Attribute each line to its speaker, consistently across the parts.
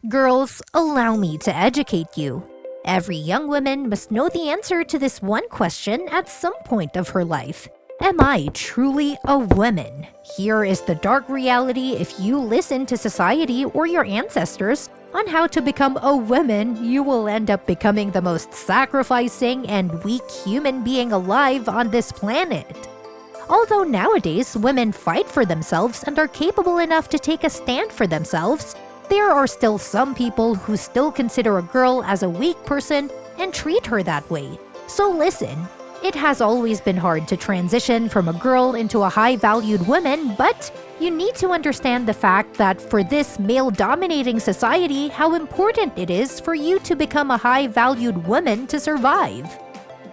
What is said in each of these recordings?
Speaker 1: Girls, allow me to educate you. Every young woman must know the answer to this one question at some point of her life. Am I truly a woman? Here is the dark reality if you listen to society or your ancestors on how to become a woman, you will end up becoming the most sacrificing and weak human being alive on this planet. Although nowadays women fight for themselves and are capable enough to take a stand for themselves, there are still some people who still consider a girl as a weak person and treat her that way. So listen, it has always been hard to transition from a girl into a high-valued woman, but you need to understand the fact that for this male-dominating society, how important it is for you to become a high-valued woman to survive.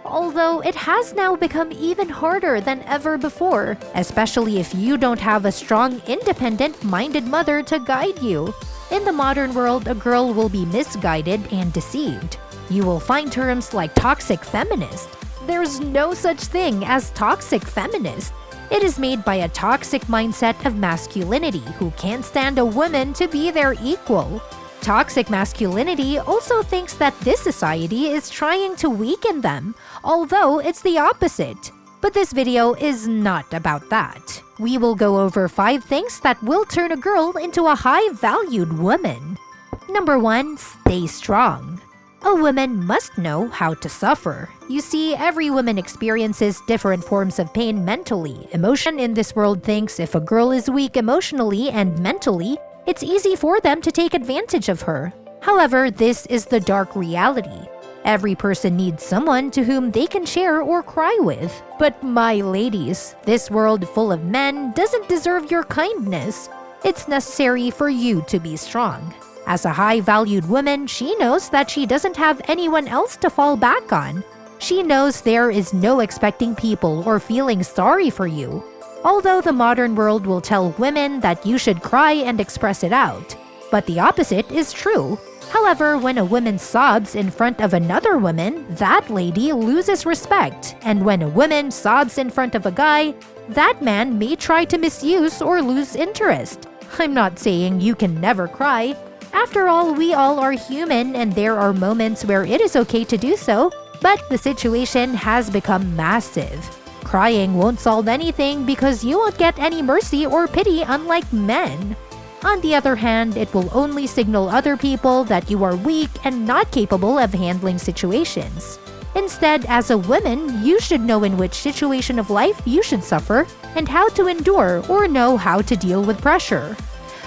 Speaker 1: Although it has now become even harder than ever before, especially if you don't have a strong, independent-minded mother to guide you. In the modern world, a girl will be misguided and deceived. You will find terms like toxic feminist. There's no such thing as toxic feminist. It is made by a toxic mindset of masculinity who can't stand a woman to be their equal. Toxic masculinity also thinks that this society is trying to weaken them, although it's the opposite. But this video is not about that. We will go over 5 things that will turn a girl into a high-valued woman. Number 1. Stay strong. A woman must know how to suffer. You see, every woman experiences different forms of pain mentally. Emotion in this world thinks if a girl is weak emotionally and mentally, it's easy for them to take advantage of her. However, this is the dark reality. Every person needs someone to whom they can share or cry with. But my ladies, this world full of men doesn't deserve your kindness. It's necessary for you to be strong. As a high-valued woman, she knows that she doesn't have anyone else to fall back on. She knows there is no expecting people or feeling sorry for you. Although the modern world will tell women that you should cry and express it out. But the opposite is true. However, when a woman sobs in front of another woman, that lady loses respect. And when a woman sobs in front of a guy, that man may try to misuse or lose interest. I'm not saying you can never cry. After all, we all are human and there are moments where it is okay to do so, but the situation has become massive. Crying won't solve anything because you won't get any mercy or pity unlike men. On the other hand, it will only signal other people that you are weak and not capable of handling situations. Instead, as a woman, you should know in which situation of life you should suffer and how to endure or know how to deal with pressure.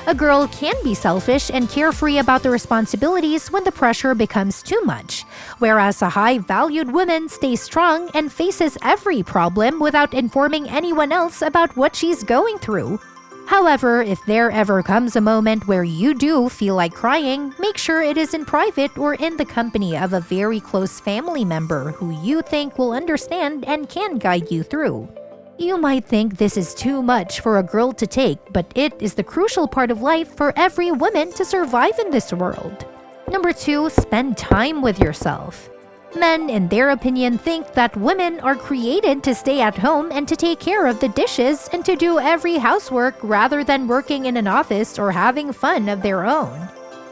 Speaker 1: A girl can be selfish and carefree about the responsibilities when the pressure becomes too much, whereas a high-valued woman stays strong and faces every problem without informing anyone else about what she's going through. However, if there ever comes a moment where you do feel like crying, make sure it is in private or in the company of a very close family member who you think will understand and can guide you through. You might think this is too much for a girl to take, but it is the crucial part of life for every woman to survive in this world. Number 2. Spend time with yourself. Men, in their opinion, think that women are created to stay at home and to take care of the dishes and to do every housework rather than working in an office or having fun of their own.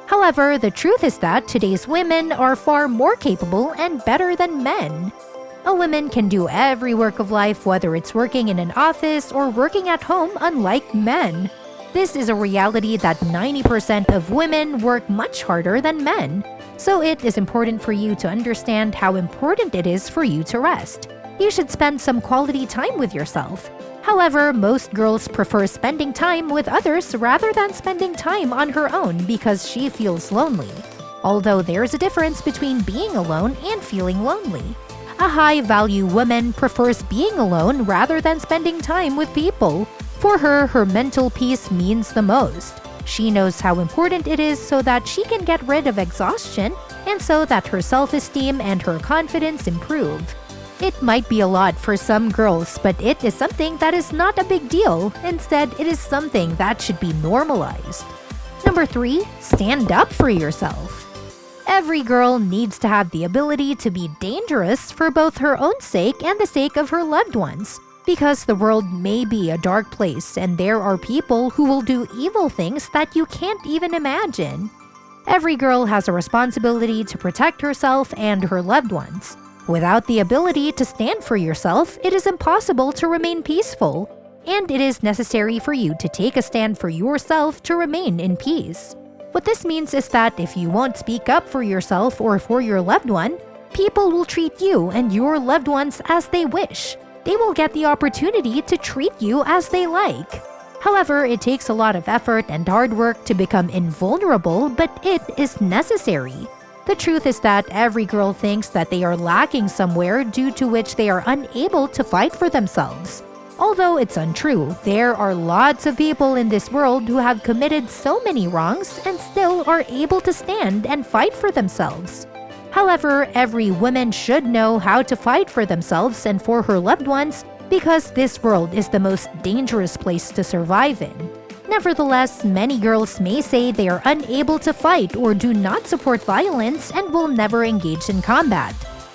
Speaker 1: However, the truth is that today's women are far more capable and better than men. A woman can do every work of life, whether it's working in an office or working at home, unlike men. This is a reality that 90% of women work much harder than men. So it is important for you to understand how important it is for you to rest. You should spend some quality time with yourself. However, most girls prefer spending time with others rather than spending time on her own because she feels lonely. Although there's a difference between being alone and feeling lonely. A high-value woman prefers being alone rather than spending time with people. For her, her mental peace means the most. She knows how important it is so that she can get rid of exhaustion and so that her self-esteem and her confidence improve. It might be a lot for some girls, but it is something that is not a big deal. Instead, it is something that should be normalized. Number 3. Stand up for yourself. Every girl needs to have the ability to be dangerous for both her own sake and the sake of her loved ones. Because the world may be a dark place and there are people who will do evil things that you can't even imagine. Every girl has a responsibility to protect herself and her loved ones. Without the ability to stand for yourself, it is impossible to remain peaceful, and it is necessary for you to take a stand for yourself to remain in peace. What this means is that if you won't speak up for yourself or for your loved one, people will treat you and your loved ones as they wish. They will get the opportunity to treat you as they like. However, it takes a lot of effort and hard work to become invulnerable, but it is necessary. The truth is that every girl thinks that they are lacking somewhere due to which they are unable to fight for themselves. Although it's untrue, there are lots of people in this world who have committed so many wrongs and still are able to stand and fight for themselves. However, every woman should know how to fight for themselves and for her loved ones because this world is the most dangerous place to survive in. Nevertheless, many girls may say they are unable to fight or do not support violence and will never engage in combat.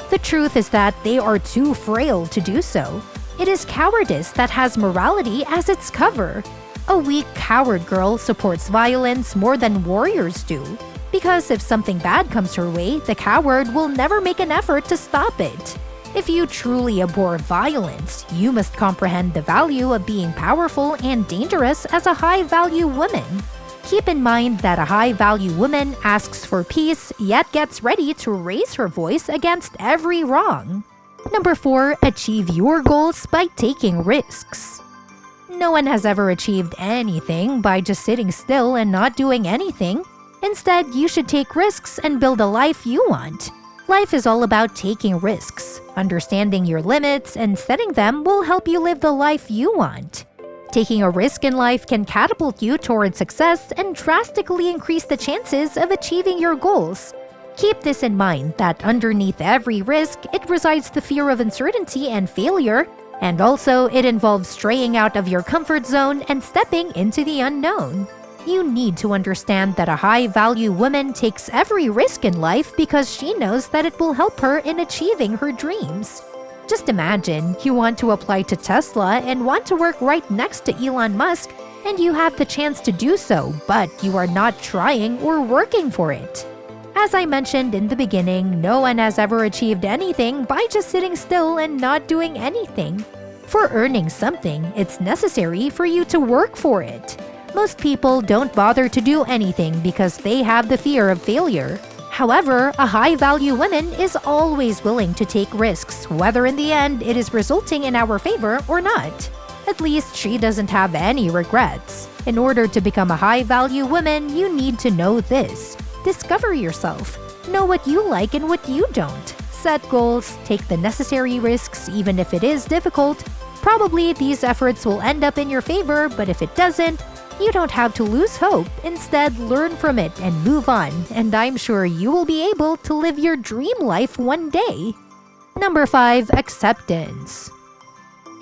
Speaker 1: The truth is that they are too frail to do so. It is cowardice that has morality as its cover. A weak, coward girl supports violence more than warriors do. Because if something bad comes her way, the coward will never make an effort to stop it. If you truly abhor violence, you must comprehend the value of being powerful and dangerous as a high-value woman. Keep in mind that a high-value woman asks for peace, yet gets ready to raise her voice against every wrong. Number 4, achieve your goals by taking risks. No one has ever achieved anything by just sitting still and not doing anything. Instead, you should take risks and build a life you want. Life is all about taking risks. Understanding your limits and setting them will help you live the life you want. Taking a risk in life can catapult you toward success and drastically increase the chances of achieving your goals. Keep this in mind that underneath every risk, it resides the fear of uncertainty and failure, and also it involves straying out of your comfort zone and stepping into the unknown. You need to understand that a high-value woman takes every risk in life because she knows that it will help her in achieving her dreams. Just imagine you want to apply to Tesla and want to work right next to Elon Musk, and you have the chance to do so, but you are not trying or working for it. As I mentioned in the beginning, no one has ever achieved anything by just sitting still and not doing anything. For earning something, it's necessary for you to work for it. Most people don't bother to do anything because they have the fear of failure. However, a high-value woman is always willing to take risks, whether in the end it is resulting in our favor or not. At least she doesn't have any regrets. In order to become a high-value woman, you need to know this. Discover yourself. Know what you like and what you don't. Set goals, take the necessary risks even if it is difficult. Probably these efforts will end up in your favor, but if it doesn't, you don't have to lose hope. Instead, learn from it and move on, and I'm sure you will be able to live your dream life one day. Number 5, acceptance.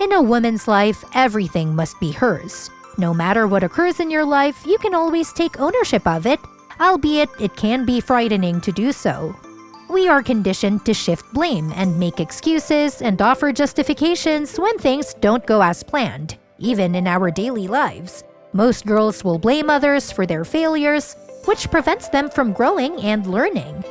Speaker 1: In a woman's life, everything must be hers. No matter what occurs in your life, you can always take ownership of it, albeit it can be frightening to do so. We are conditioned to shift blame and make excuses and offer justifications when things don't go as planned, even in our daily lives. Most girls will blame others for their failures, which prevents them from growing and learning.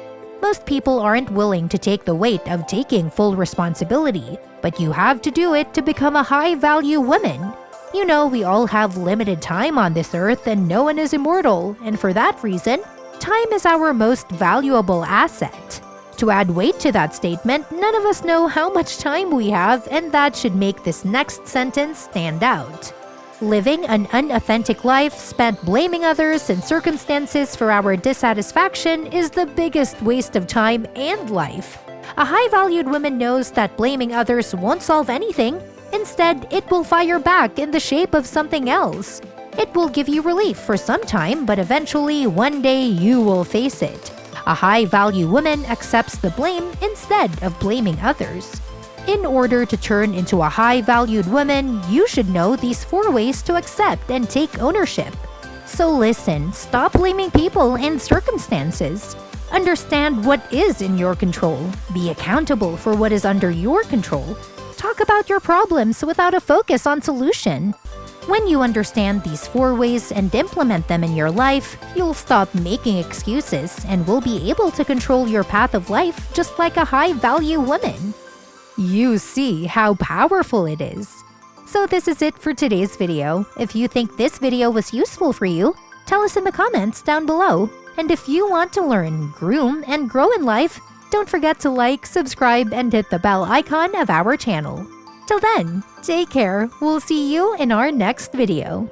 Speaker 1: Most people aren't willing to take the weight of taking full responsibility, but you have to do it to become a high-value woman. You know, we all have limited time on this earth and no one is immortal, and for that reason, time is our most valuable asset. To add weight to that statement, none of us know how much time we have, and that should make this next sentence stand out. Living an unauthentic life spent blaming others and circumstances for our dissatisfaction is the biggest waste of time and life. A high-valued woman knows that blaming others won't solve anything. Instead, it will fire back in the shape of something else. It will give you relief for some time, but eventually, one day, you will face it. A high-value woman accepts the blame instead of blaming others. In order to turn into a high-valued woman, you should know these 4 ways to accept and take ownership. So listen, stop blaming people and circumstances. Understand what is in your control. Be accountable for what is under your control. Talk about your problems without a focus on solution. When you understand these 4 ways and implement them in your life, you'll stop making excuses and will be able to control your path of life just like a high-value woman. You see how powerful it is. So this is it for today's video. If you think this video was useful for you, tell us in the comments down below. And if you want to learn, groom, and grow in life, don't forget to like, subscribe, and hit the bell icon of our channel. Till then, take care. We'll see you in our next video.